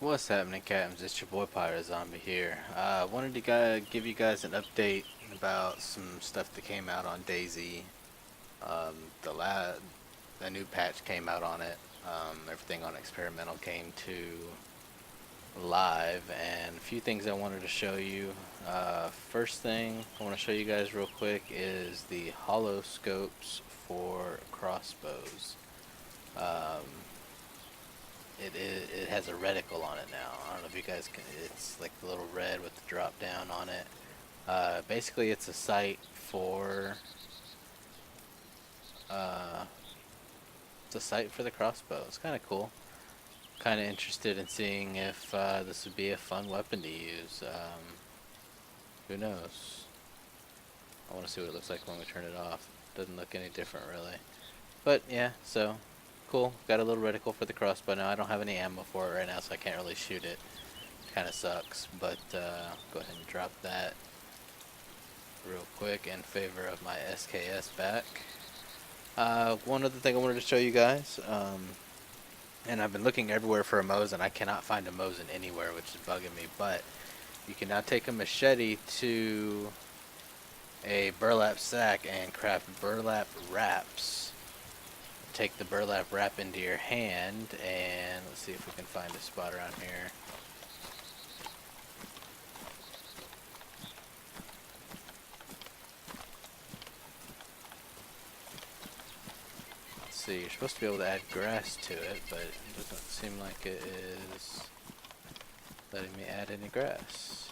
What's happening, Captains? It's your boy Pyro Zombie here. Wanted to give you guys an update about some stuff that came out on DayZ. Um, the la the new patch came out on it. Everything on experimental came to live, and a few things I wanted to show you. First thing I want to show you guys real quick is the hollow scopes for crossbows. Um, it has a reticle on it now. I don't know if you guys can. It's like the little red with the drop down on it. Basically, it's a sight for uh, it's a sight for the crossbow. It's kind of cool. Kind of interested in seeing if this would be a fun weapon to use. Who knows? I want to see what it looks like when we turn it off. Doesn't look any different really. But yeah, so cool. Got a little reticle for the crossbow now. I don't have any ammo for it right now, so I can't really shoot it. Kind of sucks, but go ahead and drop that real quick in favor of my SKS back. One other thing I wanted to show you guys, and I've been looking everywhere for a Mosin. I cannot find a Mosin anywhere, which is bugging me, but you can now take a machete to a burlap sack and craft burlap wraps. Take the burlap wrap into your hand, and let's see if we can find a spot around here. Let's see, you're supposed to be able to add grass to it, but it doesn't seem like it is letting me add any grass.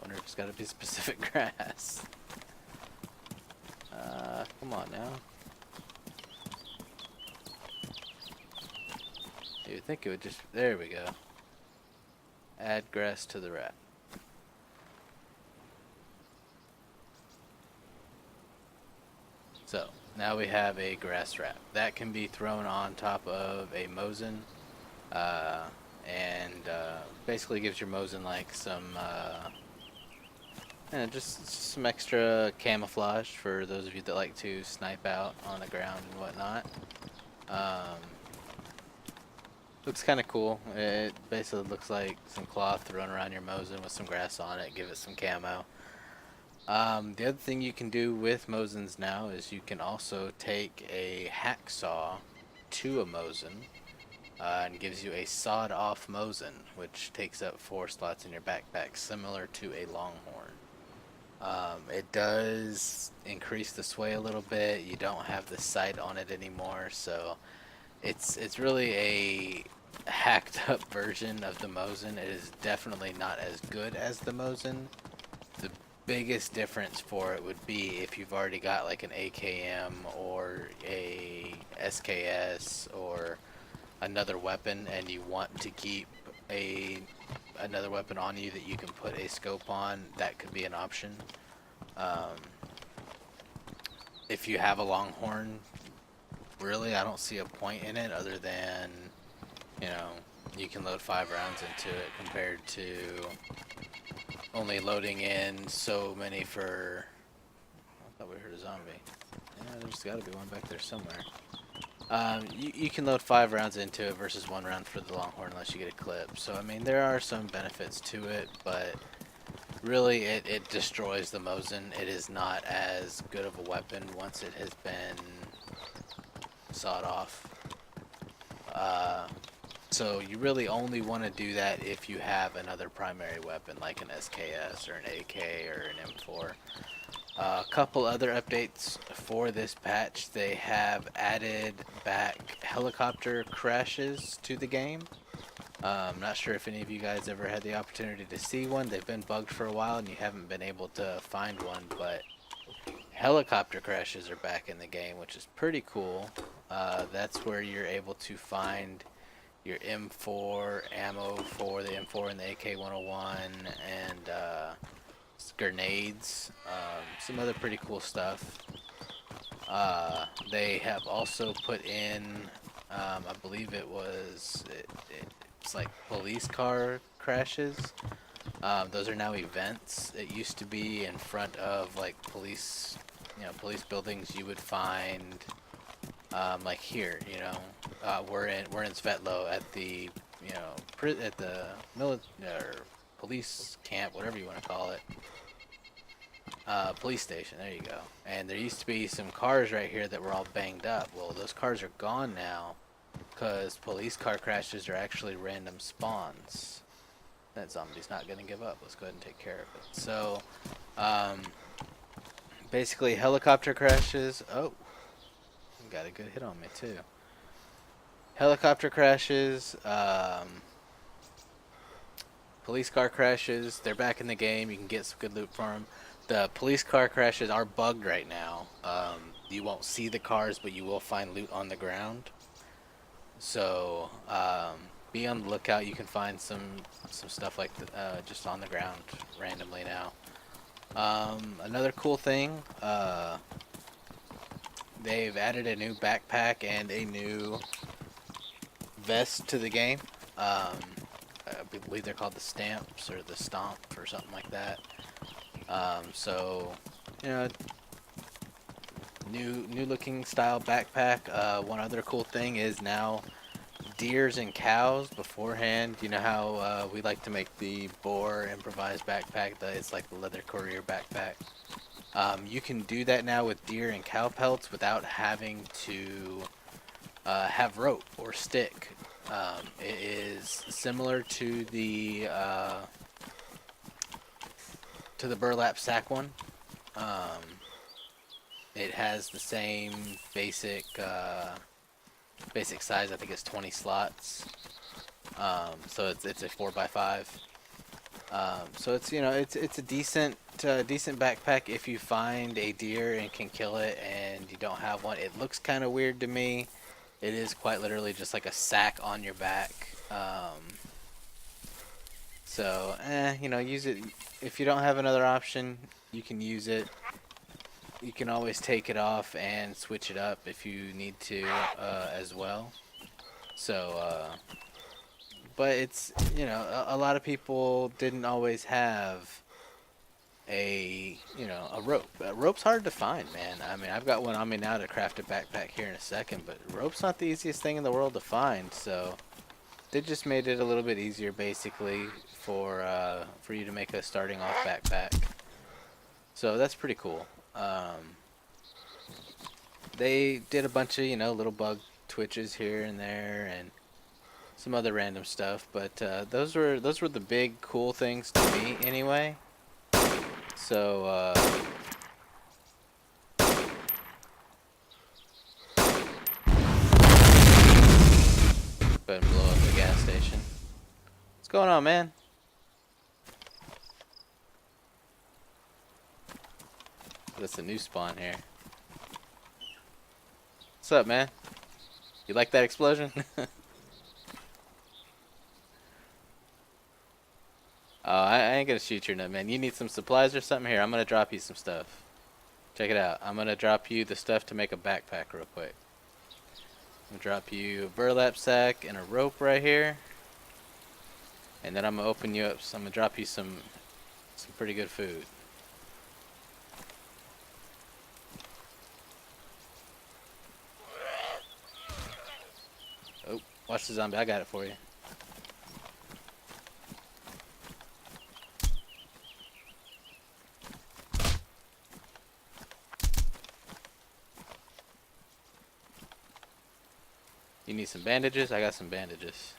Wonder if it's got to be specific grass. Come on now. You'd think it would just... There we go. Add grass to the wrap. So, now we have a grass wrap. That can be thrown on top of a Mosin. And basically gives your Mosin like some... just some extra camouflage for those of you that like to snipe out on the ground and whatnot. Looks kind of cool. It basically looks like some cloth thrown around your Mosin with some grass on it, give it some camo. The other thing you can do with Mosins now is you can also take a hacksaw to a Mosin and gives you a sawed-off Mosin, which takes up 4 slots in your backpack, similar to a Longhorn. It does increase the sway a little bit. You don't have the sight on it anymore, so it's really a hacked up version of the Mosin. It is definitely not as good as the Mosin. The biggest difference for it would be if you've already got like an AKM or a SKS or another weapon and you want to keep another weapon on you that you can put a scope on. That could be an option. If you have a Longhorn, really I don't see a point in it other than, you know, you can load 5 rounds into it compared to only loading in so many for... I thought we heard a zombie. Yeah, there's got to be one back there somewhere. You can load 5 rounds into it versus 1 round for the Longhorn unless you get a clip. So I mean there are some benefits to it, but really it destroys the Mosin. It is not as good of a weapon once it has been sawed off. So you really only want to do that if you have another primary weapon like an SKS or an AK or an M4. A couple other updates for this patch. They have added back helicopter crashes to the game. I'm not sure if any of you guys ever had the opportunity to see one. They've been bugged for a while and you haven't been able to find one, but helicopter crashes are back in the game, which is pretty cool. That's where you're able to find your M4 ammo for the M4 and the AK-101 and grenades, some other pretty cool stuff. They have also put in, I believe it's like police car crashes. Those are now events. It used to be in front of like police buildings. You would find Like here, you know, we're in Svetlo at the, you know, at the or police camp, whatever you want to call it. Police station. There you go. And there used to be some cars right here that were all banged up. Well, those cars are gone now because police car crashes are actually random spawns. That zombie's not gonna give up. Let's go ahead and take care of it. So, um, basically helicopter crashes. Oh, got a good hit on me too. Helicopter crashes, police car crashes. They're back in the game. You can get some good loot for them. The police car crashes are bugged right now. You won't see the cars, but you will find loot on the ground. So be on the lookout. You can find some stuff like just on the ground randomly now. Another cool thing. They've added a new backpack and a new vest to the game. I believe they're called the Stamps or the Stomp or something like that. So, you know, new looking style backpack. One other cool thing is now deers and cows. Beforehand, you know how we like to make the boar improvised backpack. It's like the leather courier backpack. You can do that now with deer and cow pelts without having to have rope or stick. It is similar to the burlap sack one. It has the same basic size. I think it's 20 slots. So it's a 4x5. So it's, you know, it's a decent backpack if you find a deer and can kill it and you don't have one. It looks kind of weird to me. It is quite literally just like a sack on your back. So, you know, use it. If you don't have another option, you can use it. You can always take it off and switch it up if you need to as well. So, but it's, you know, a lot of people didn't always have a rope. Rope's hard to find, man. I mean, I've got one on me now to craft a backpack here in a second, but rope's not the easiest thing in the world to find. So they just made it a little bit easier, basically, for you to make a starting off backpack. So that's pretty cool. They did a bunch of, you know, little bug twitches here and there and some other random stuff, but those were the big cool things to me anyway. So go ahead and blow up the gas station. What's going on, man? That's a new spawn here. What's up, man? You like that explosion? Oh, I ain't gonna shoot your nut, man. You need some supplies or something? Here, I'm gonna drop you some stuff. Check it out. I'm gonna drop you the stuff to make a backpack real quick. I'm gonna drop you a burlap sack and a rope right here. And then I'm gonna open you up. So I'm gonna drop you some pretty good food. Oh, watch the zombie. I got it for you. You need some bandages? I got some bandages.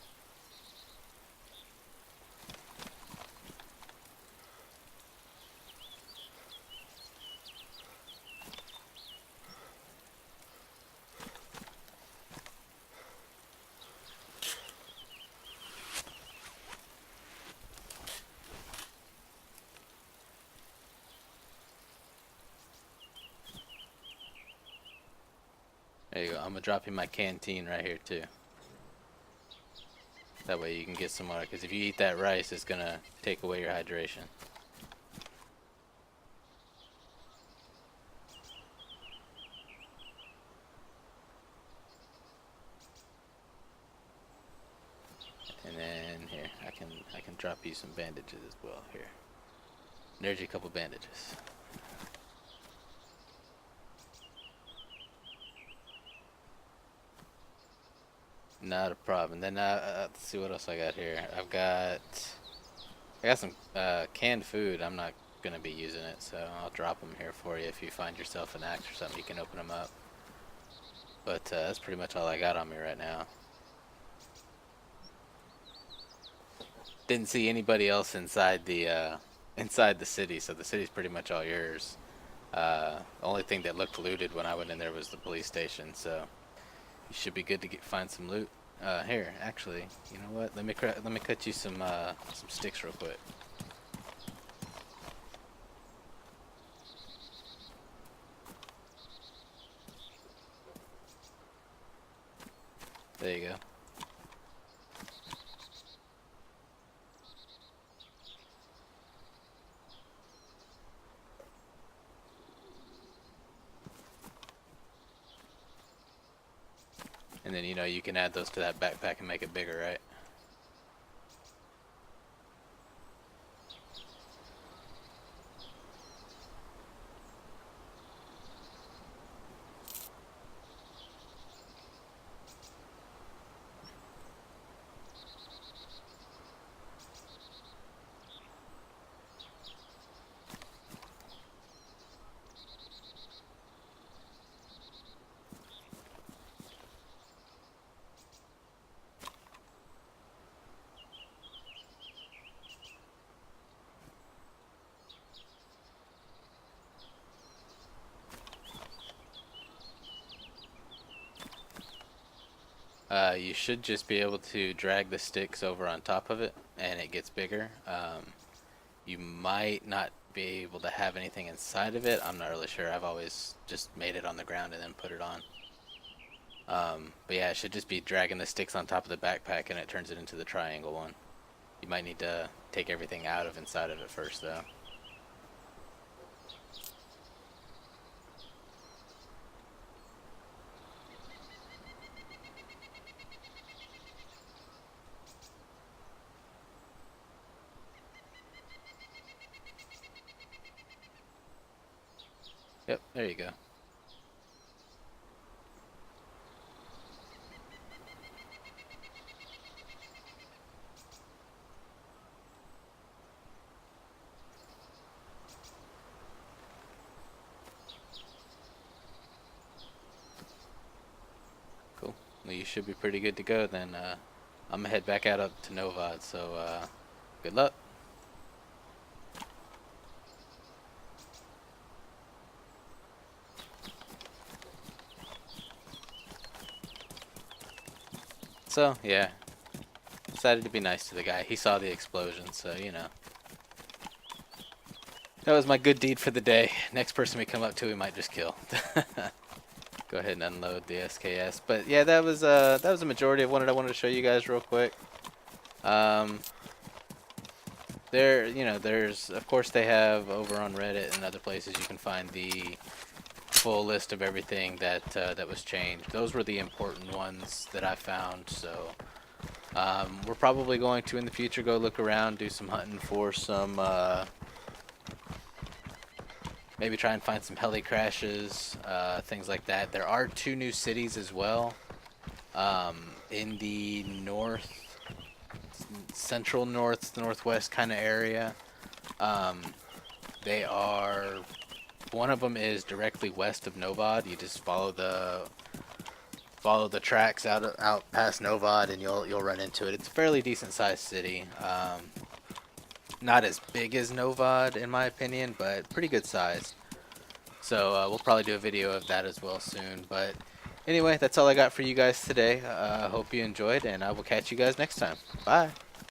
There you go. I'm gonna drop you my canteen right here too. That way you can get some water, because if you eat that rice, it's gonna take away your hydration. And then here, I can drop you some bandages as well. Here, there's you a couple bandages. Not a problem. Then let's see what else I got here. I got some canned food. I'm not gonna be using it, so I'll drop them here for you. If you find yourself an axe or something, you can open them up. But that's pretty much all I got on me right now. Didn't see anybody else inside the city, so the city's pretty much all yours. The only thing that looked looted when I went in there was the police station, so you should be good to find some loot. Here, actually, you know what? Let me cut you some sticks real quick. There you go. And then, you know, you can add those to that backpack and make it bigger, right? You should just be able to drag the sticks over on top of it, and it gets bigger. You might not be able to have anything inside of it. I'm not really sure. I've always just made it on the ground and then put it on. But yeah, it should just be dragging the sticks on top of the backpack, and it turns it into the triangle one. You might need to take everything out of inside of it first, though. Yep, there you go. Cool. Well, you should be pretty good to go then. I'm gonna head back out up to Novad, so good luck. So, yeah, decided to be nice to the guy. He saw the explosion, so, you know. That was my good deed for the day. Next person we come up to, we might just kill. Go ahead and unload the SKS. But yeah, that was a majority of what I wanted to show you guys real quick. There's of course they have over on Reddit and other places you can find the full list of everything that was changed. Those were the important ones that I found. So we're probably going to in the future go look around, do some hunting for some. Maybe try and find some heli crashes, things like that. There are 2 new cities as well in the central northwest kind of area. They are, one of them is directly west of Novad. You just follow the tracks out past Novad, and you'll run into it. It's a fairly decent sized city. Not as big as Novad in my opinion, but pretty good size. So we'll probably do a video of that as well soon. But anyway, that's all I got for you guys today. Hope you enjoyed, and I will catch you guys next time. Bye.